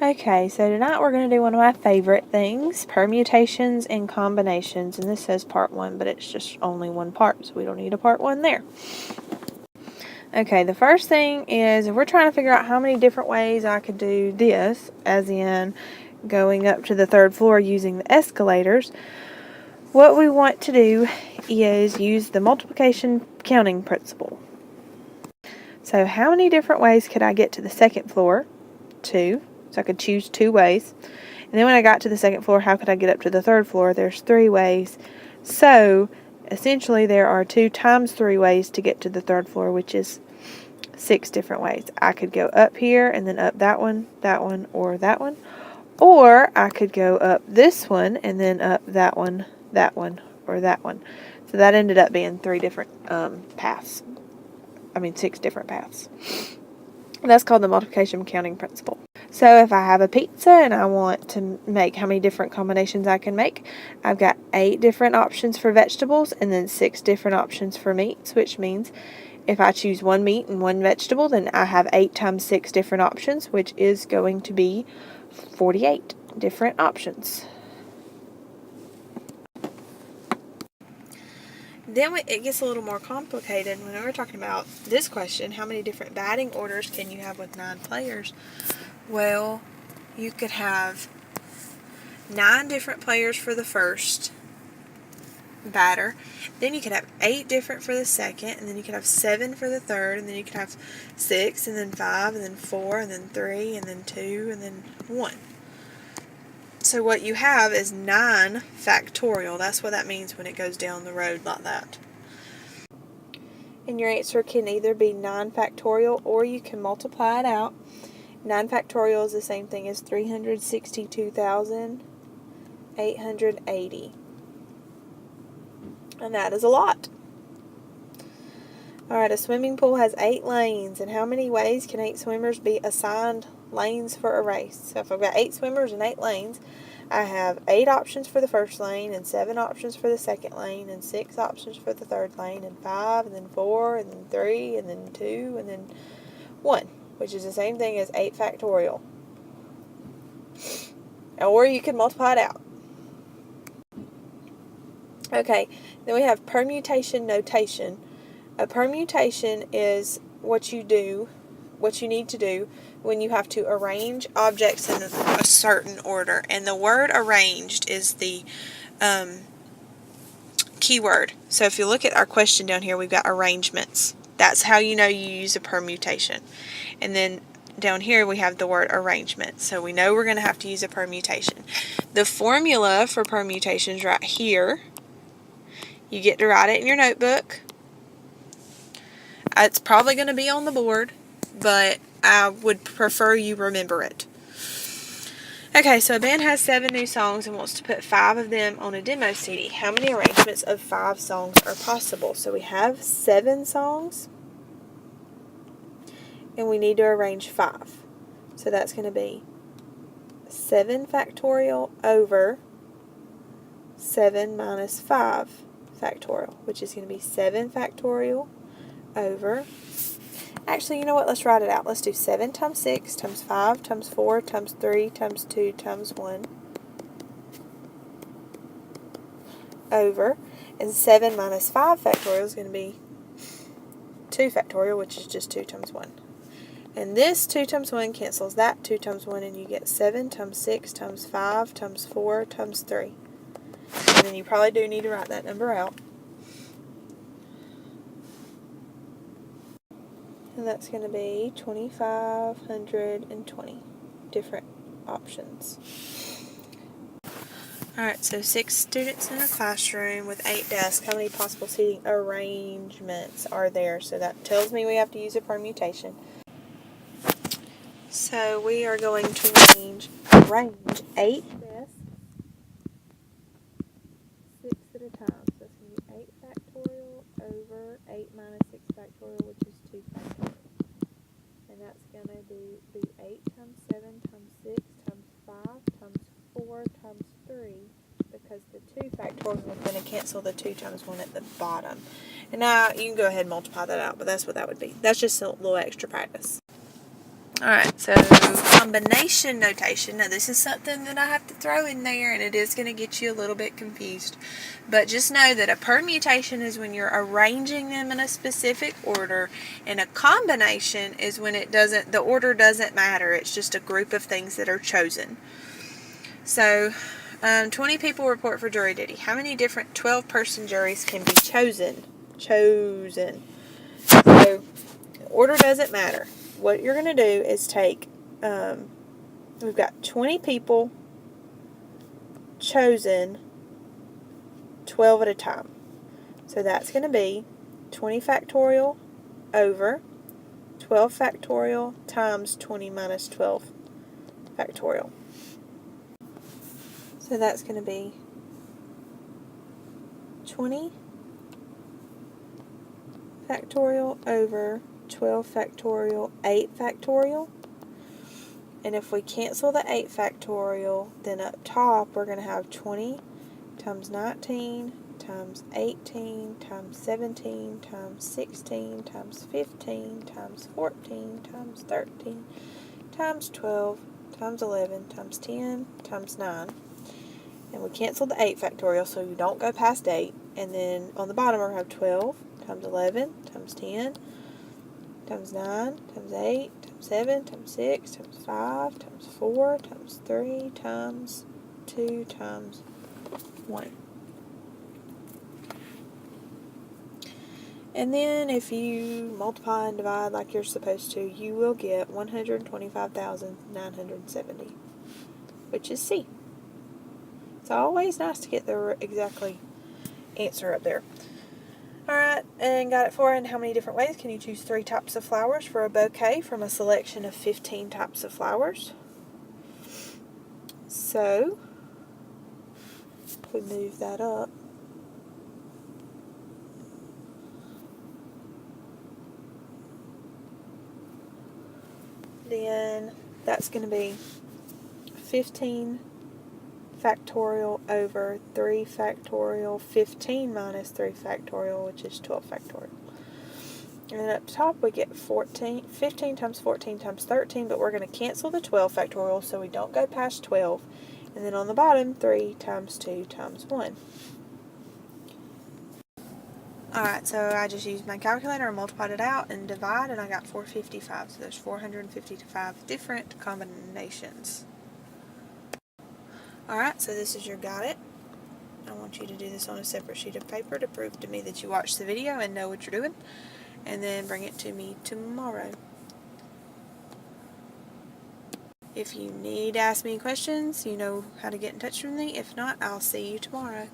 Okay, so tonight we're going to do one of my favorite things, permutations and combinations. And this says part 1, but it's just only one part, so we don't need a part 1 there. Okay, the first thing is if we're trying to figure out how many different ways I could do this, as in going up to the 3rd floor using the escalators, what we want to do is use the multiplication counting principle. So how many different ways could I get to the 2nd floor? 2. So I could choose 2 ways. And then when I got to the 2nd floor, how could I get up to the 3rd floor? There's 3 ways. So essentially there are 2 times 3 ways to get to the 3rd floor, which is 6 different ways. I could go up here and then up that one, or that one. Or I could go up this one and then up that one, or that one. So that ended up being 3 different paths. 6 different paths. That's called the multiplication counting principle. So if I have a pizza and I want to make how many different combinations I can make, I've got 8 different options for vegetables and then 6 different options for meats, which means if I choose 1 meat and 1 vegetable, then I have 8 times 6 different options, which is going to be 48 different options. Then it gets a little more complicated when we're talking about this question, how many different batting orders can you have with 9 players? Well, you could have 9 different players for the first batter, then you could have 8 different for the second, and then you could have 7 for the third, and then you could have 6, and then 5, and then 4, and then 3, and then 2, and then 1. So what you have is 9 factorial. That's what that means when it goes down the road like that. And your answer can either be 9 factorial or you can multiply it out. 9 factorial is the same thing as 362,880. And that is a lot. Alright, a swimming pool has 8 lanes. And how many ways can 8 swimmers be assigned lanes for a race? So if I've got 8 swimmers and 8 lanes, I have 8 options for the first lane, and 7 options for the second lane, and 6 options for the third lane, and 5, and then 4, and then 3, and then 2, and then 1, which is the same thing as 8 factorial. Or you can multiply it out. Okay, then we have permutation notation. A permutation is what you need to do when you have to arrange objects in a certain order. And the word arranged is the key word. So if you look at our question down here, we've got arrangements. That's how you know you use a permutation. And then down here we have the word arrangement. So we know we're going to have to use a permutation. The formula for permutations right here. You get to write it in your notebook. It's probably going to be on the board, but I would prefer you remember it. Okay, so a band has 7 new songs and wants to put 5 of them on a demo CD. How many arrangements of 5 songs are possible? So we have 7 songs, and we need to arrange 5. So that's going to be 7 factorial over 7 minus 5 factorial, which is going to be 7 factorial over, actually, you know what, let's write it out. Let's do 7 times 6 times 5 times 4 times 3 times 2 times 1 over, and 7 minus 5 factorial is going to be 2 factorial, which is just 2 times 1. And this 2 times 1 cancels that 2 times 1, and you get 7 times 6 times 5 times 4 times 3. And then you probably do need to write that number out. And that's going to be 2,520 different options. Alright, so 6 students in a classroom with 8 desks. How many possible seating arrangements are there? So that tells me we have to use a permutation. So we are going to arrange 8 desks, 6 at a time. So that's going to be 8 factorial over 8 minus 6 factorial, which is 2 factorial. And that's going to be 8 times 7 times 6 times 5 times 4 times 3, because the 2 factorial is going to cancel the 2 times 1 at the bottom. And now you can go ahead and multiply that out, but that's what that would be. That's just a little extra practice. Alright, so combination notation. Now this is something that I have to throw in there, and it is going to get you a little bit confused. But just know that a permutation is when you're arranging them in a specific order, and a combination is when the order doesn't matter. It's just a group of things that are chosen. So, 20 people report for jury duty. How many different 12-person juries can be chosen? So, order doesn't matter. What you're going to do is take, we've got 20 people chosen 12 at a time. So that's going to be 20 factorial over 12 factorial times 20 minus 12 factorial. So that's going to be 20 factorial over 12 factorial, 8 factorial. And if we cancel the 8 factorial, then up top we're going to have 20 times 19 times 18 times 17 times 16 times 15 times 14 times 13 times 12 times 11 times 10 times 9. And we cancel the 8 factorial so you don't go past 8. And then on the bottom we're going to have 12 times 11 times 10 times 9 times 8 times 7 times 6 times 5 times 4 times 3 times 2 times 1. And then if you multiply and divide like you're supposed to, you will get 125,970, which is C. It's always nice to get the exactly answer up there. Alright, and got it for in how many different ways can you choose 3 types of flowers for a bouquet from a selection of 15 types of flowers? So, if we move that up, then that's going to be 15 factorial over 3 factorial, 15 minus 3 factorial, which is 12 factorial. And then up top we get 15 times 14 times 13, but we're going to cancel the 12 factorial so we don't go past 12. And then on the bottom, 3 times 2 times 1. Alright, so I just used my calculator and multiplied it out and divide, and I got 455. So there's 455 different combinations. Alright, so this is your got it. I want you to do this on a separate sheet of paper to prove to me that you watched the video and know what you're doing, and then bring it to me tomorrow. If you need to ask me questions, you know how to get in touch with me. If not, I'll see you tomorrow.